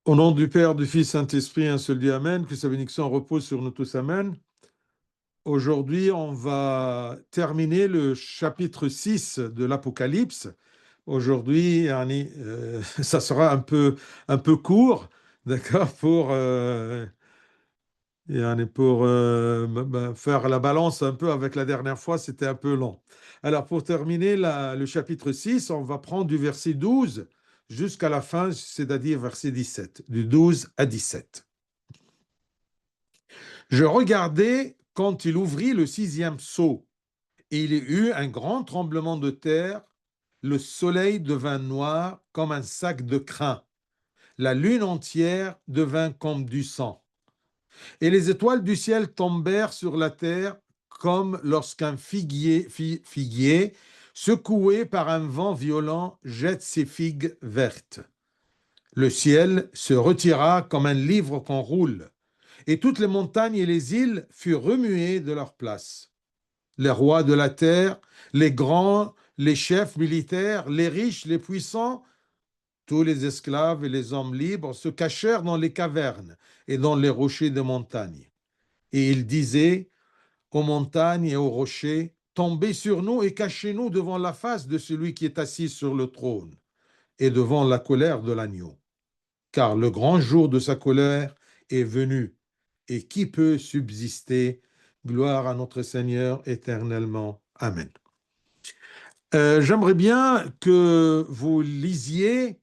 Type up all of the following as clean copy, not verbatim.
Au nom du Père, du Fils, Saint-Esprit, un seul Dieu, Amen, que sa bénédiction repose sur nous tous, Amen. Aujourd'hui, on va terminer le chapitre 6 de l'Apocalypse. Aujourd'hui, ça sera un peu court, d'accord, pour faire la balance un peu avec la dernière fois, c'était un peu long. Alors, pour terminer le chapitre 6, on va prendre du verset 12 jusqu'à la fin, c'est-à-dire verset 17, du 12 à 17. Je regardais quand il ouvrit le 6e sceau, et il y eut un grand tremblement de terre. Le soleil devint noir comme un sac de crin. La lune entière devint comme du sang. Et les étoiles du ciel tombèrent sur la terre comme lorsqu'un figuier, secoué par un vent violent, jette ses figues vertes. Le ciel se retira comme un livre qu'on roule, et toutes les montagnes et les îles furent remuées de leur place. Les rois de la terre, les grands, les chefs militaires, les riches, les puissants, tous les esclaves et les hommes libres se cachèrent dans les cavernes et dans les rochers des montagnes. Et ils disaient aux montagnes et aux rochers, tombez sur nous et cachez-nous devant la face de celui qui est assis sur le trône et devant la colère de l'agneau. Car le grand jour de sa colère est venu, et qui peut subsister? Gloire à notre Seigneur éternellement. Amen. J'aimerais bien que vous lisiez,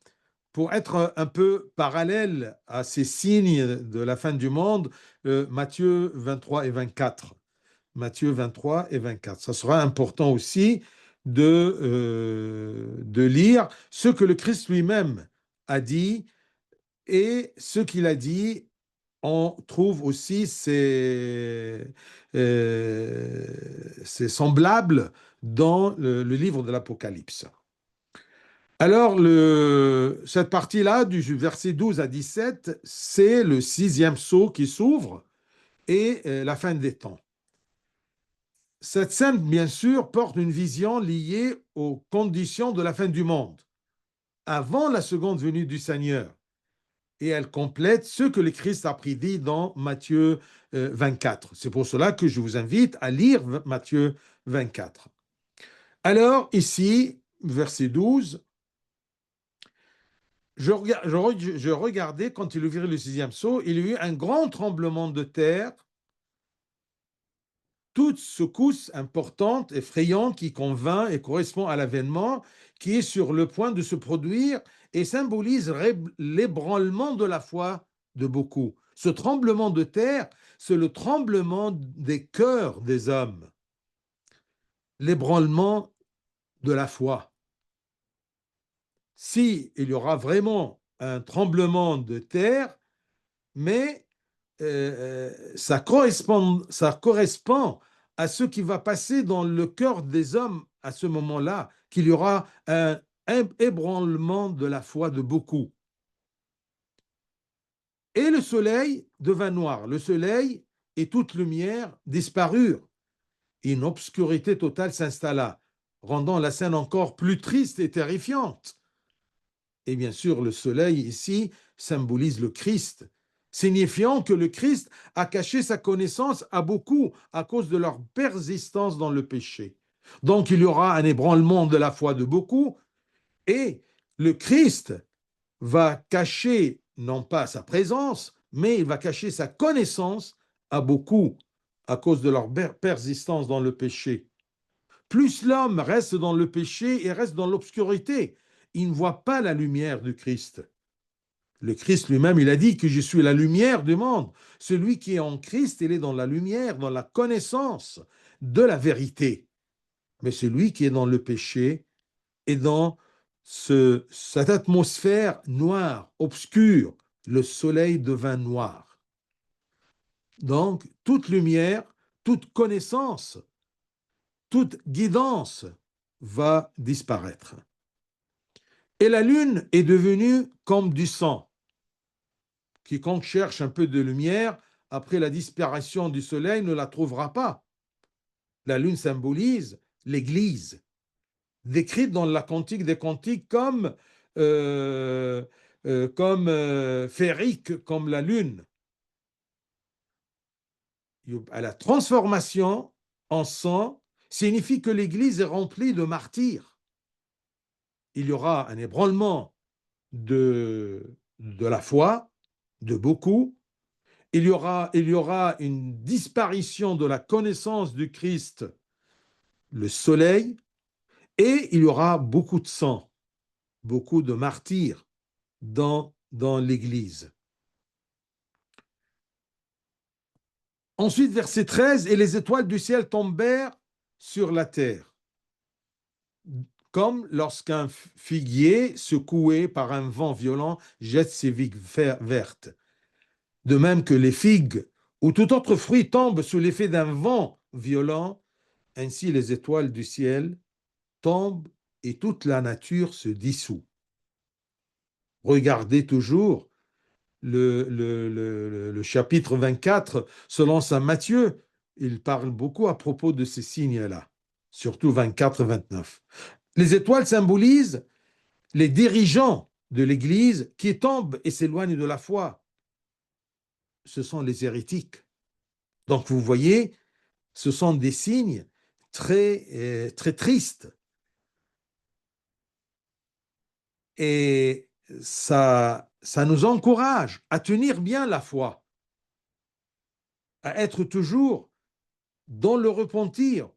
pour être un peu parallèle à ces signes de la fin du monde, Matthieu 23 et 24. Matthieu 23 et 24. Ça sera important aussi de lire ce que le Christ lui-même a dit, et ce qu'il a dit, on trouve aussi c'est semblable dans le livre de l'Apocalypse. Alors, cette partie-là, du verset 12 à 17, c'est le 6e sceau qui s'ouvre et la fin des temps. Cette scène, bien sûr, porte une vision liée aux conditions de la fin du monde, avant la seconde venue du Seigneur. Et elle complète ce que le Christ a prédit dans Matthieu 24. C'est pour cela que je vous invite à lire Matthieu 24. Alors, ici, verset 12, je regardais quand il ouvrit le 6e sceau, il y eut un grand tremblement de terre, toute secousse importante, effrayante, qui convainc et correspond à l'avènement qui est sur le point de se produire et symbolise l'ébranlement de la foi de beaucoup. Ce tremblement de terre, c'est le tremblement des cœurs des hommes, l'ébranlement de la foi. Si il y aura vraiment un tremblement de terre, mais ça correspond à ce qui va passer dans le cœur des hommes à ce moment-là, qu'il y aura un ébranlement de la foi de beaucoup. Et le soleil devint noir. Le soleil et toute lumière disparurent. Une obscurité totale s'installa, rendant la scène encore plus triste et terrifiante. Et bien sûr, le soleil ici symbolise le Christ, signifiant que le Christ a caché sa connaissance à beaucoup à cause de leur persistance dans le péché. Donc, il y aura un ébranlement de la foi de beaucoup, et le Christ va cacher non pas sa présence, mais il va cacher sa connaissance à beaucoup à cause de leur persistance dans le péché. Plus l'homme reste dans le péché et reste dans l'obscurité, il ne voit pas la lumière du Christ. Le Christ lui-même, il a dit que je suis la lumière du monde. Celui qui est en Christ, il est dans la lumière, dans la connaissance de la vérité. Mais celui qui est dans le péché est dans cette atmosphère noire, obscure. Le soleil devint noir. Donc, toute lumière, toute connaissance, toute guidance va disparaître. Et la lune est devenue comme du sang. Quiconque cherche un peu de lumière après la disparition du soleil ne la trouvera pas. La lune symbolise l'Église, décrite dans la Cantique des Cantiques comme comme féerique, comme la lune. À la transformation en sang signifie que l'Église est remplie de martyrs. Il y aura un ébranlement de la foi, de beaucoup. Il y aura une disparition de la connaissance du Christ, le soleil, et il y aura beaucoup de sang, beaucoup de martyrs dans l'Église. Ensuite, verset 13, et les étoiles du ciel tombèrent sur la terre, comme lorsqu'un figuier secoué par un vent violent jette ses figues vertes. De même que les figues ou tout autre fruit tombe sous l'effet d'un vent violent, ainsi les étoiles du ciel tombent et toute la nature se dissout. Regardez toujours le chapitre 24 selon saint Matthieu. Il parle beaucoup à propos de ces signes-là, surtout 24 et 29. Les étoiles symbolisent les dirigeants de l'Église qui tombent et s'éloignent de la foi. Ce sont les hérétiques. Donc vous voyez, ce sont des signes très tristes. Et ça nous encourage à tenir bien la foi, à être toujours dans le repentir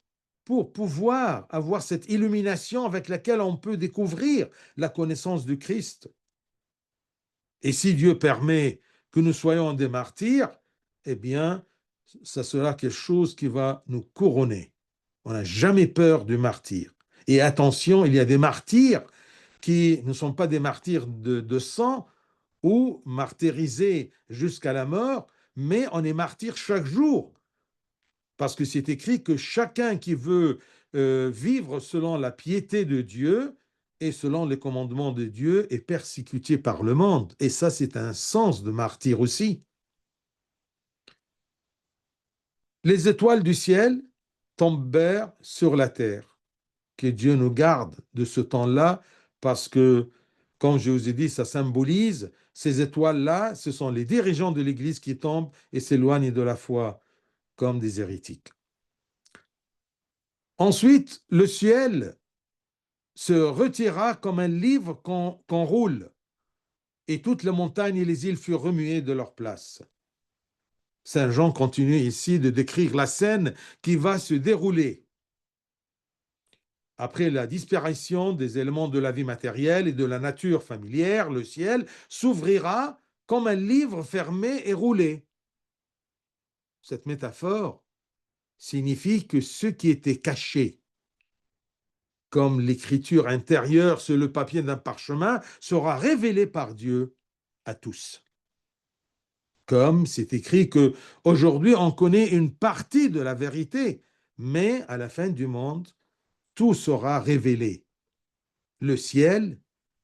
pour pouvoir avoir cette illumination avec laquelle on peut découvrir la connaissance du Christ. Et si Dieu permet que nous soyons des martyrs, eh bien, ça sera quelque chose qui va nous couronner. On n'a jamais peur du martyr. Et attention, il y a des martyrs qui ne sont pas des martyrs de sang ou martyrisés jusqu'à la mort, mais on est martyr chaque jour. Parce que c'est écrit que chacun qui veut vivre selon la piété de Dieu et selon les commandements de Dieu est persécuté par le monde. Et ça, c'est un sens de martyr aussi. Les étoiles du ciel tombèrent sur la terre. Que Dieu nous garde de ce temps-là, parce que, comme je vous ai dit, ça symbolise ces étoiles-là, ce sont les dirigeants de l'Église qui tombent et s'éloignent de la foi comme des hérétiques. Ensuite, le ciel se retira comme un livre qu'on roule, et toutes les montagnes et les îles furent remuées de leur place. Saint Jean continue ici de décrire la scène qui va se dérouler. Après la disparition des éléments de la vie matérielle et de la nature familière, le ciel s'ouvrira comme un livre fermé et roulé. Cette métaphore signifie que ce qui était caché, comme l'écriture intérieure sur le papier d'un parchemin, sera révélé par Dieu à tous. Comme c'est écrit que aujourd'hui on connaît une partie de la vérité, mais à la fin du monde, tout sera révélé. Le ciel,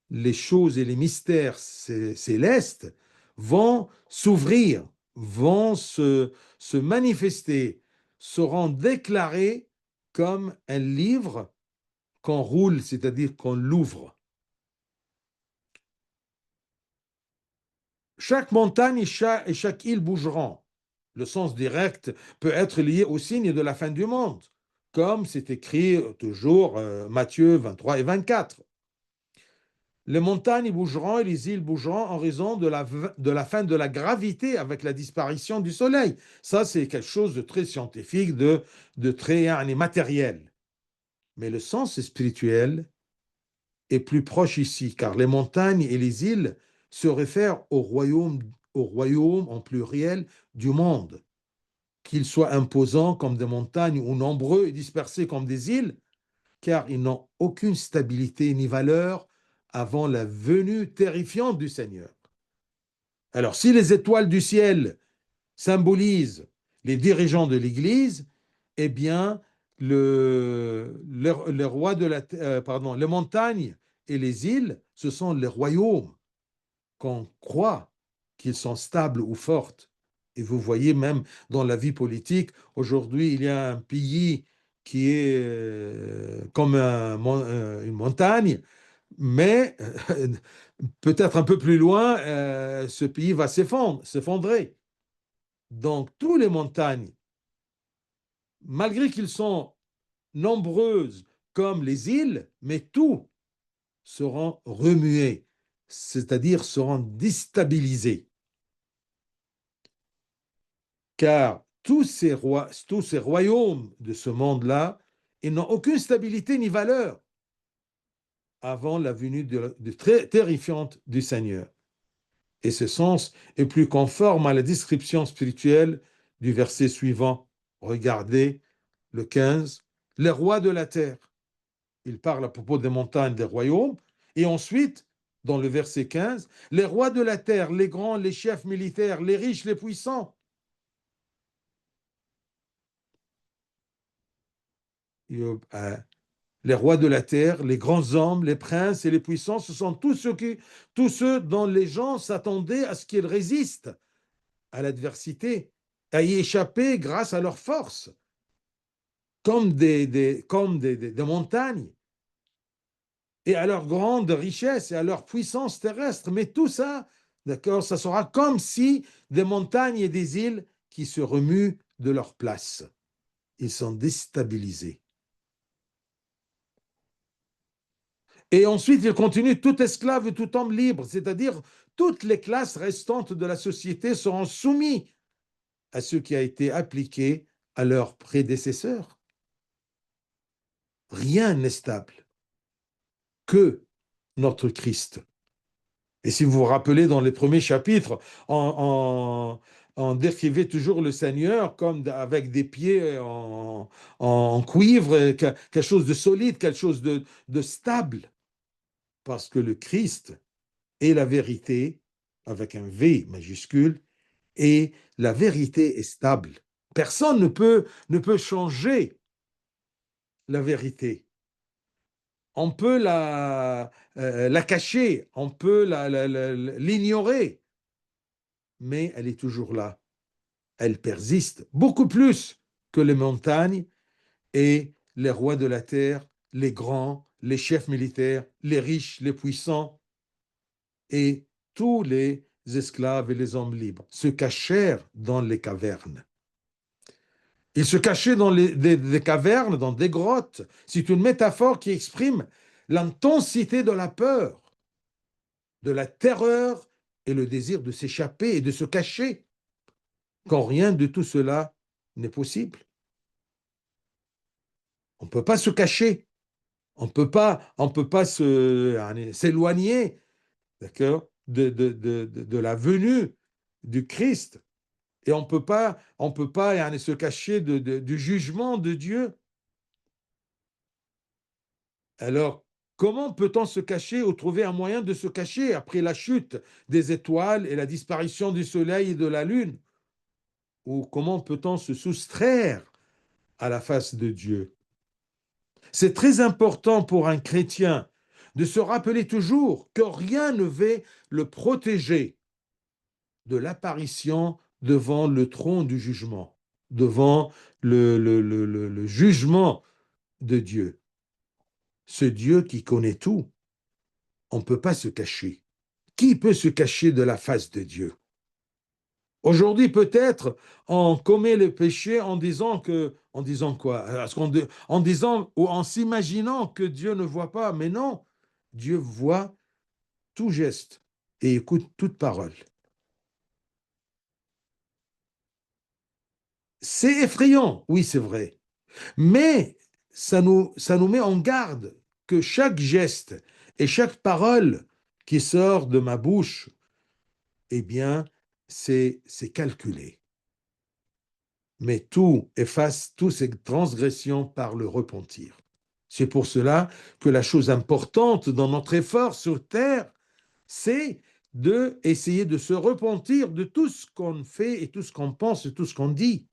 les choses et les mystères célestes vont s'ouvrir, vont se manifester, seront déclarés comme un livre qu'on roule, c'est-à-dire qu'on l'ouvre. Chaque montagne et chaque île bougeront. Le sens direct peut être lié au signe de la fin du monde, comme c'est écrit toujours Matthieu 23 et 24. Les montagnes bougeront et les îles bougeront en raison de la fin de la gravité avec la disparition du soleil. Ça, c'est quelque chose de très scientifique, de très matériel. Mais le sens spirituel est plus proche ici, car les montagnes et les îles se réfèrent au royaume en pluriel du monde. Qu'ils soient imposants comme des montagnes ou nombreux et dispersés comme des îles, car ils n'ont aucune stabilité ni valeur avant la venue terrifiante du Seigneur. Alors, si les étoiles du ciel symbolisent les dirigeants de l'Église, eh bien, les rois de les montagnes et les îles, ce sont les royaumes qu'on croit qu'ils sont stables ou fortes. Et vous voyez même dans la vie politique, aujourd'hui, il y a un pays qui est comme une montagne, Mais peut-être un peu plus loin, ce pays va s'effondrer. Donc, toutes les montagnes, malgré qu'ils sont nombreuses comme les îles, mais tout seront remués, c'est-à-dire seront déstabilisés. Car tous ces royaumes de ce monde-là, ils n'ont aucune stabilité ni valeur avant la venue très terrifiante du Seigneur. Et ce sens est plus conforme à la description spirituelle du verset suivant. Regardez le 15, les rois de la terre. Il parle à propos des montagnes, des royaumes. Et ensuite, dans le verset 15, les rois de la terre, les grands, les chefs militaires, les riches, les puissants. Les rois de la terre, les grands hommes, les princes et les puissants, ce sont tous ceux dont les gens s'attendaient à ce qu'ils résistent à l'adversité, à y échapper grâce à leur force, comme des montagnes, et à leur grande richesse et à leur puissance terrestre. Mais tout ça, d'accord, ça sera comme si des montagnes et des îles qui se remuent de leur place. Ils sont déstabilisés. Et ensuite, il continue, tout esclave et tout homme libre, c'est-à-dire toutes les classes restantes de la société seront soumises à ce qui a été appliqué à leurs prédécesseurs. Rien n'est stable que notre Christ. Et si vous vous rappelez, dans les premiers chapitres, on décrivait toujours le Seigneur comme avec des pieds en cuivre, quelque chose de solide, quelque chose de stable. Parce que le Christ est la vérité, avec un V majuscule, et la vérité est stable. Personne ne peut changer la vérité. On peut la cacher, on peut l'ignorer, mais elle est toujours là. Elle persiste beaucoup plus que les montagnes et les rois de la terre, les grands, les chefs militaires, les riches, les puissants et tous les esclaves et les hommes libres se cachèrent dans les cavernes. Ils se cachaient dans des cavernes, dans des grottes. C'est une métaphore qui exprime l'intensité de la peur, de la terreur et le désir de s'échapper et de se cacher, quand rien de tout cela n'est possible. On ne peut pas se cacher, on ne peut pas s'éloigner, d'accord, de la venue du Christ. Et on peut pas se cacher du jugement de Dieu. Alors, comment peut-on se cacher ou trouver un moyen de se cacher après la chute des étoiles et la disparition du soleil et de la lune? Ou comment peut-on se soustraire à la face de Dieu? C'est très important pour un chrétien de se rappeler toujours que rien ne va le protéger de l'apparition devant le trône du jugement, devant le jugement de Dieu. Ce Dieu qui connaît tout, on ne peut pas se cacher. Qui peut se cacher de la face de Dieu? Aujourd'hui, peut-être, on commet le péché en disant quoi? En disant ou en s'imaginant que Dieu ne voit pas. Mais non, Dieu voit tout geste et écoute toute parole. C'est effrayant, oui, c'est vrai. Mais ça nous met en garde que chaque geste et chaque parole qui sort de ma bouche, eh bien, c'est calculé. Mais tout efface toutes ces transgressions par le repentir. C'est pour cela que la chose importante dans notre effort sur terre, c'est d'essayer de se repentir de tout ce qu'on fait et tout ce qu'on pense et tout ce qu'on dit.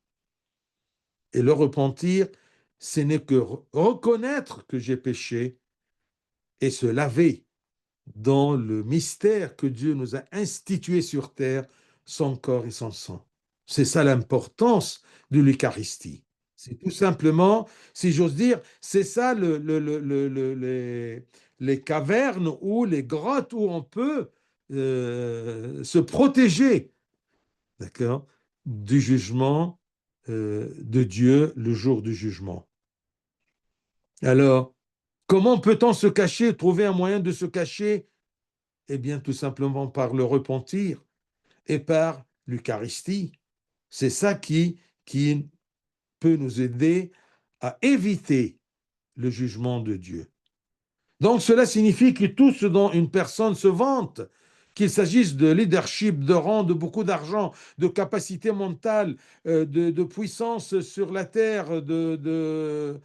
Et le repentir, ce n'est que reconnaître que j'ai péché et se laver dans le mystère que Dieu nous a institué sur terre, son corps et son sang. C'est ça l'importance de l'Eucharistie. C'est tout simplement, si j'ose dire, c'est ça les cavernes ou les grottes où on peut se protéger, d'accord, du jugement de Dieu le jour du jugement. Alors, comment peut-on se cacher, trouver un moyen de se cacher? Eh bien, tout simplement par le repentir et par l'Eucharistie. C'est ça qui peut nous aider à éviter le jugement de Dieu. Donc, cela signifie que tout ce dont une personne se vante, qu'il s'agisse de leadership, de rang, de beaucoup d'argent, de capacité mentale, de puissance sur la terre, de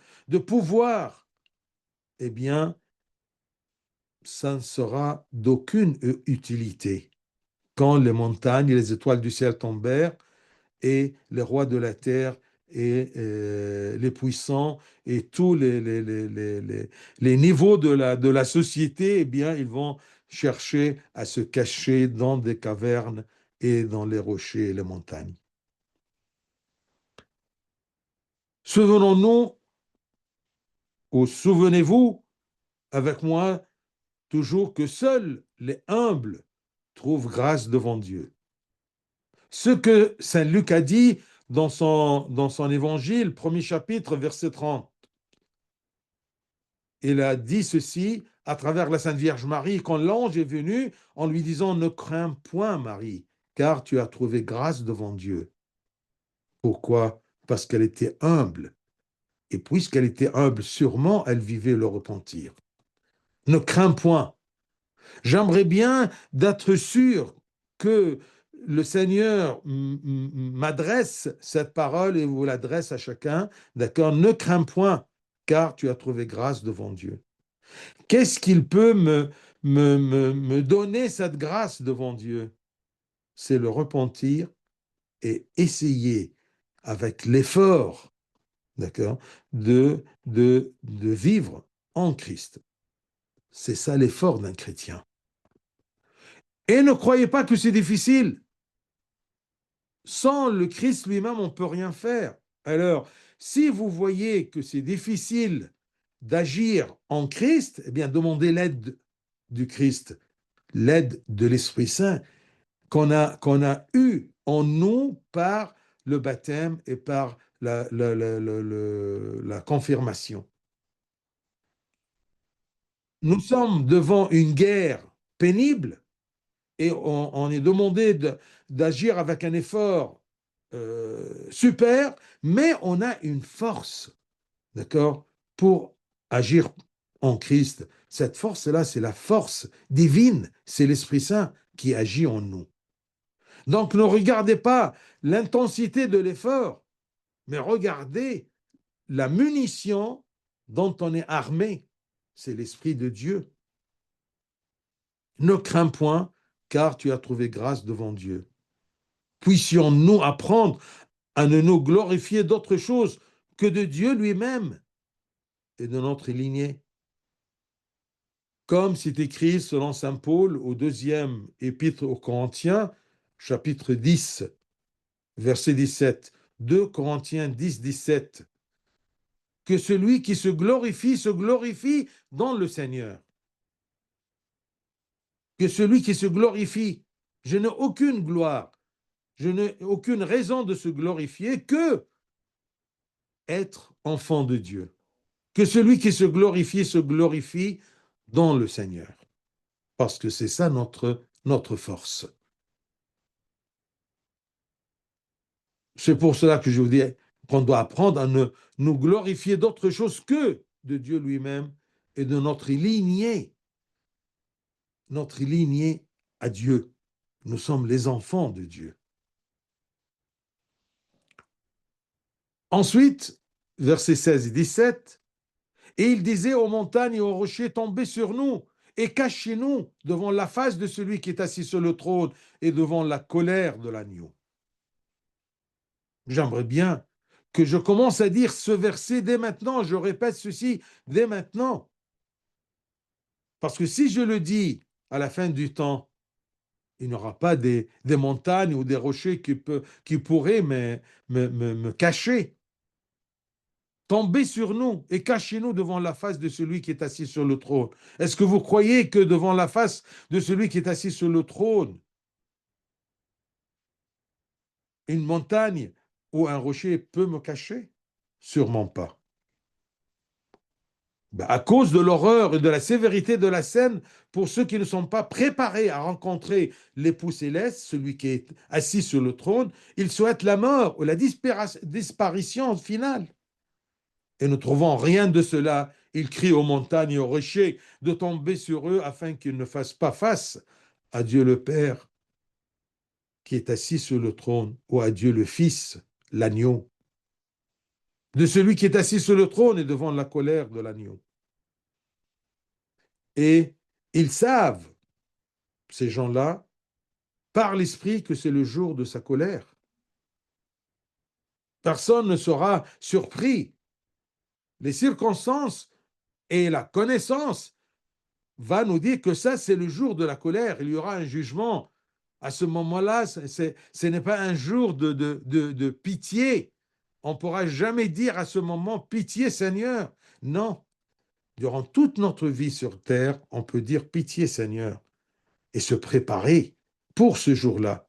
pouvoir, eh bien, ça ne sera d'aucune utilité. Quand les montagnes et les étoiles du ciel tombèrent, et les rois de la terre et les puissants et tous les niveaux de la société, eh bien, ils vont chercher à se cacher dans des cavernes et dans les rochers et les montagnes. Souvenons-nous, ou souvenez-vous avec moi toujours que seuls les humbles trouvent grâce devant Dieu. Ce que Saint Luc a dit dans son évangile, premier chapitre, verset 30. Il a dit ceci à travers la Sainte Vierge Marie, quand l'ange est venu en lui disant « Ne crains point, Marie, car tu as trouvé grâce devant Dieu. » Pourquoi? Parce qu'elle était humble. Et puisqu'elle était humble, sûrement, elle vivait le repentir. Ne crains point. J'aimerais bien d'être sûr que le Seigneur m'adresse cette parole et vous l'adresse à chacun. D'accord? Ne crains point, car tu as trouvé grâce devant Dieu. Qu'est-ce qu'il peut me donner cette grâce devant Dieu? C'est le repentir et essayer avec l'effort, d'accord, de vivre en Christ. C'est ça l'effort d'un chrétien. Et ne croyez pas que c'est difficile. Sans le Christ lui-même, on ne peut rien faire. Alors, si vous voyez que c'est difficile d'agir en Christ, eh bien, demandez l'aide du Christ, l'aide de l'Esprit Saint qu'on a eu en nous par le baptême et par la confirmation. Nous sommes devant une guerre pénible et on est demandé d'agir avec un effort super, mais on a une force, d'accord, pour agir en Christ. Cette force-là, c'est la force divine, c'est l'Esprit Saint qui agit en nous. Donc ne regardez pas l'intensité de l'effort, mais regardez la munition dont on est armé. C'est l'Esprit de Dieu. Ne crains point, car tu as trouvé grâce devant Dieu. Puissions-nous apprendre à ne nous glorifier d'autre chose que de Dieu lui-même et de notre lignée. Comme c'est écrit selon saint Paul au deuxième épître aux Corinthiens, chapitre 10, verset 17. 2 Corinthiens 10, 17. Que celui qui se glorifie dans le Seigneur. Que celui qui se glorifie. Je n'ai aucune gloire. Je n'ai aucune raison de se glorifier que être enfant de Dieu. Que celui qui se glorifie dans le Seigneur. Parce que c'est ça notre force. C'est pour cela que je vous dis qu'on doit apprendre à ne nous glorifier d'autre chose que de Dieu lui-même et de notre lignée à Dieu. Nous sommes les enfants de Dieu. Ensuite, versets 16 et 17, et il disait aux montagnes et aux rochers, tombez sur nous et cachez-nous devant la face de celui qui est assis sur le trône et devant la colère de l'agneau. J'aimerais bien que je commence à dire ce verset dès maintenant, je répète ceci dès maintenant. Parce que si je le dis à la fin du temps, il n'y aura pas des montagnes ou des rochers qui pourraient me cacher. Tombez sur nous et cachez-nous devant la face de celui qui est assis sur le trône. Est-ce que vous croyez que devant la face de celui qui est assis sur le trône, une montagne ou un rocher peut me cacher? Sûrement pas. Ben, à cause de l'horreur et de la sévérité de la scène, pour ceux qui ne sont pas préparés à rencontrer l'époux céleste, celui qui est assis sur le trône, ils souhaitent la mort ou la disparition finale. Et ne trouvant rien de cela, ils crient aux montagnes et aux rochers de tomber sur eux afin qu'ils ne fassent pas face à Dieu le Père qui est assis sur le trône ou à Dieu le Fils, l'agneau, de celui qui est assis sur le trône et devant la colère de l'agneau. Et ils savent, ces gens-là, par l'Esprit, que c'est le jour de sa colère. Personne ne sera surpris. Les circonstances et la connaissance va nous dire que ça, c'est le jour de la colère. Il y aura un jugement. À ce moment-là, ce n'est pas un jour de pitié. On ne pourra jamais dire à ce moment, pitié Seigneur. Non, durant toute notre vie sur terre, on peut dire pitié Seigneur et se préparer pour ce jour-là.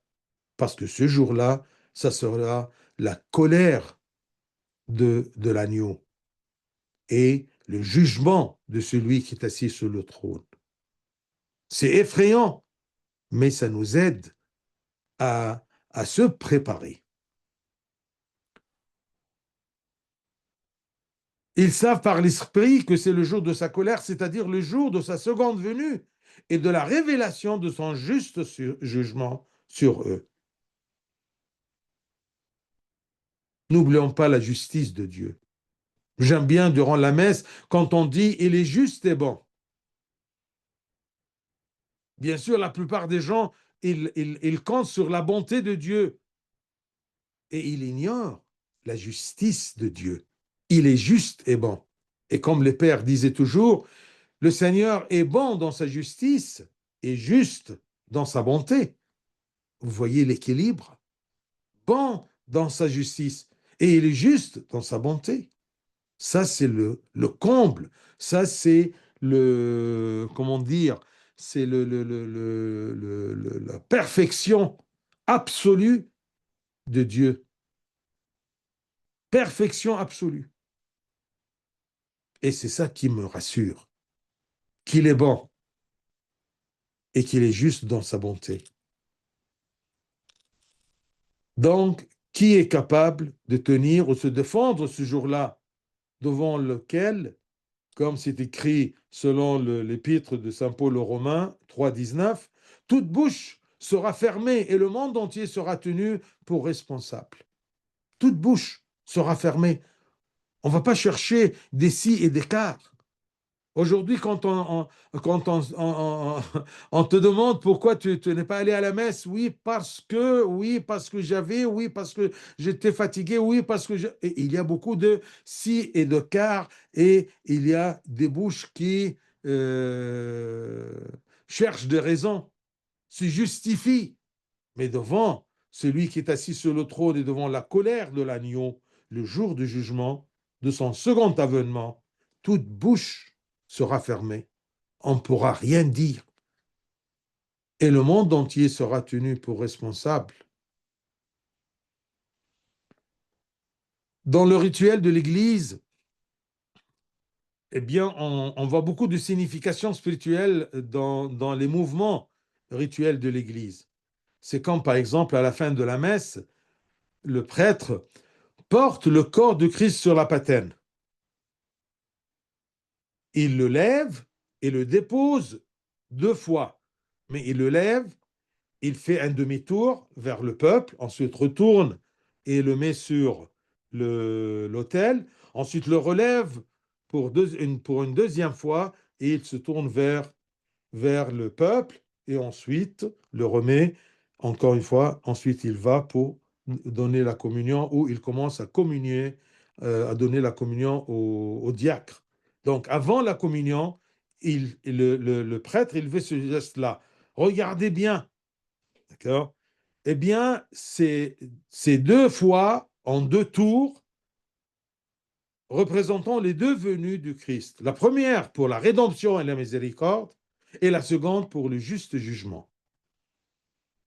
Parce que ce jour-là, ça sera la colère de l'agneau et le jugement de celui qui est assis sur le trône. C'est effrayant, mais ça nous aide à se préparer. Ils savent par l'Esprit que c'est le jour de sa colère, c'est-à-dire le jour de sa seconde venue et de la révélation de son juste jugement sur eux. N'oublions pas la justice de Dieu. J'aime bien durant la messe quand on dit « il est juste et bon ». Bien sûr, la plupart des gens, ils comptent sur la bonté de Dieu et ils ignorent la justice de Dieu. Il est juste et bon. Et comme les pères disaient toujours, le Seigneur est bon dans sa justice et juste dans sa bonté. Vous voyez l'équilibre? Bon dans sa justice et il est juste dans sa bonté. Ça, c'est le comble. Ça, c'est comment dire, c'est la perfection absolue de Dieu. Perfection absolue. Et c'est ça qui me rassure, qu'il est bon et qu'il est juste dans sa bonté. Donc, qui est capable de tenir ou se défendre ce jour-là devant lequel, comme c'est écrit selon l'épître de Saint Paul aux Romains 3,19, toute bouche sera fermée et le monde entier sera tenu pour responsable. Toute bouche sera fermée. On ne va pas chercher des si et des car. Aujourd'hui, quand on te demande pourquoi tu n'es pas allé à la messe, oui, parce que j'avais, oui, parce que j'étais fatigué, oui, parce que Et il y a beaucoup de si et de car, et il y a des bouches qui cherchent des raisons, se justifient, mais devant celui qui est assis sur le trône et devant la colère de l'agneau, le jour du jugement, de son second avènement, toute bouche sera fermée. On ne pourra rien dire. Et le monde entier sera tenu pour responsable. Dans le rituel de l'Église, eh bien, on voit beaucoup de significations spirituelles dans les mouvements rituels de l'Église. C'est comme, par exemple, à la fin de la messe, le prêtre porte le corps de Christ sur la patène. Il le lève et le dépose 2 fois. Mais il le lève, il fait un demi-tour vers le peuple, ensuite retourne et le met sur l'autel, ensuite le relève pour une deuxième fois et il se tourne vers le peuple et ensuite le remet encore une fois. Ensuite, il va pour donner la communion ou il commence à communier, à donner la communion au diacre. Donc, avant la communion, le prêtre, il fait ce geste-là. Regardez bien, d'accord? Eh bien, c'est 2 fois en 2 tours représentant les deux venues du Christ. La première pour la rédemption et la miséricorde, et la seconde pour le juste jugement.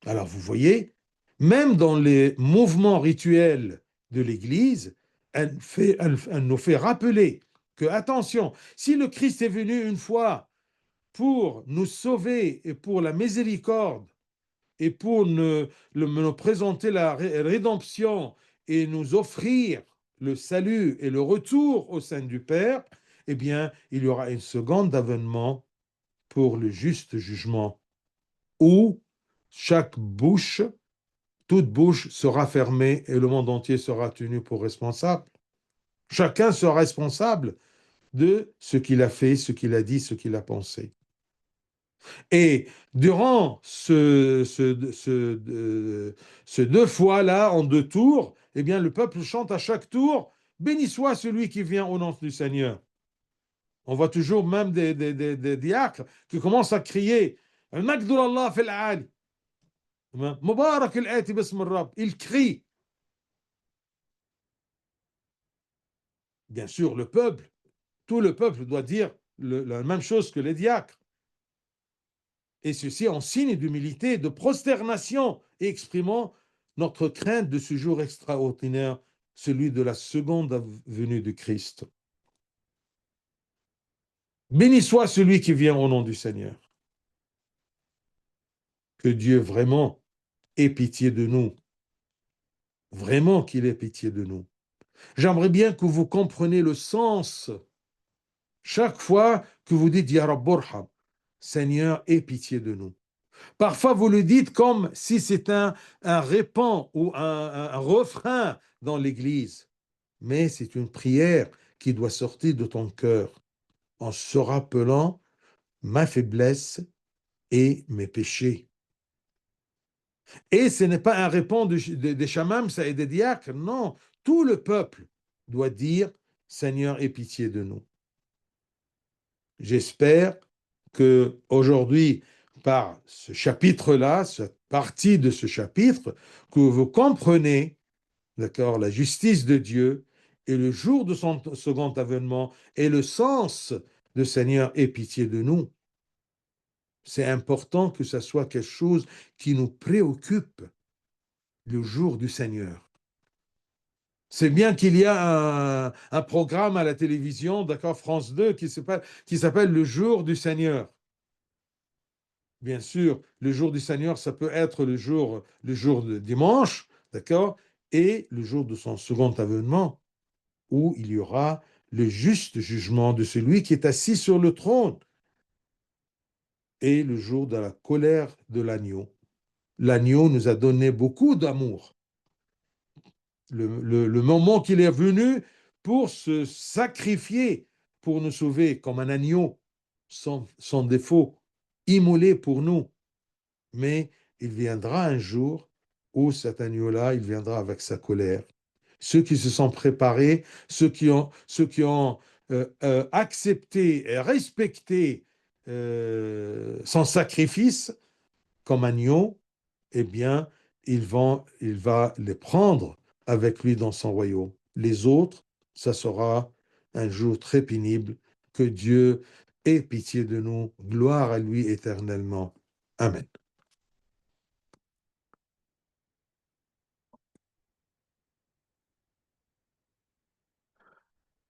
Alors vous voyez, même dans les mouvements rituels de l'Église, elle nous fait rappeler que, attention, si le Christ est venu une fois pour nous sauver et pour la miséricorde et pour nous présenter la rédemption et nous offrir le salut et le retour au sein du Père, eh bien, il y aura un second avènement pour le juste jugement, où chaque bouche, toute bouche sera fermée et le monde entier sera tenu pour responsable. Chacun sera responsable de ce qu'il a fait, ce qu'il a dit, ce qu'il a pensé. Et durant ce deux fois-là, en deux tours, eh bien, le peuple chante à chaque tour, béni soit celui qui vient au nom du Seigneur. On voit toujours même des diacres qui commencent à crier, Al-Magdullah fil Ali. Mubarak al-Ati bism al-Rab. Ils crient. Bien sûr, le peuple, tout le peuple doit dire la même chose que les diacres. Et ceci en signe d'humilité, de prosternation, et exprimant notre crainte de ce jour extraordinaire, celui de la seconde venue de Christ. Béni soit celui qui vient au nom du Seigneur. Que Dieu vraiment ait pitié de nous. Vraiment qu'il ait pitié de nous. J'aimerais bien que vous compreniez le sens chaque fois que vous dites Ya Rabb Urham, Seigneur, aie pitié de nous. Parfois, vous le dites comme si c'est un répand ou un refrain dans l'Église. Mais c'est une prière qui doit sortir de ton cœur en se rappelant ma faiblesse et mes péchés. Et ce n'est pas un répand des chamams et des diacres, non. Tout le peuple doit dire Seigneur, aie pitié de nous. J'espère que aujourd'hui, par ce chapitre-là, cette partie de ce chapitre, que vous comprenez, d'accord, la justice de Dieu et le jour de son second avènement et le sens de Seigneur, aie pitié de nous. C'est important que ce soit quelque chose qui nous préoccupe le jour du Seigneur. C'est bien qu'il y a un programme à la télévision, d'accord, France 2, qui s'appelle Le jour du Seigneur. Bien sûr, le jour du Seigneur, ça peut être le jour de dimanche, d'accord, et le jour de son second avènement, où il y aura le juste jugement de celui qui est assis sur le trône, et le jour de la colère de l'agneau. L'agneau nous a donné beaucoup d'amour. Le moment qu'il est venu pour se sacrifier, pour nous sauver comme un agneau sans défaut, immolé pour nous. Mais il viendra un jour où cet agneau-là, il viendra avec sa colère. Ceux qui se sont préparés, ceux qui ont accepté et respecté son sacrifice comme agneau, eh bien, il va les prendre avec lui dans son royaume. Les autres, ça sera un jour très pénible. Que Dieu ait pitié de nous. Gloire à lui éternellement. Amen.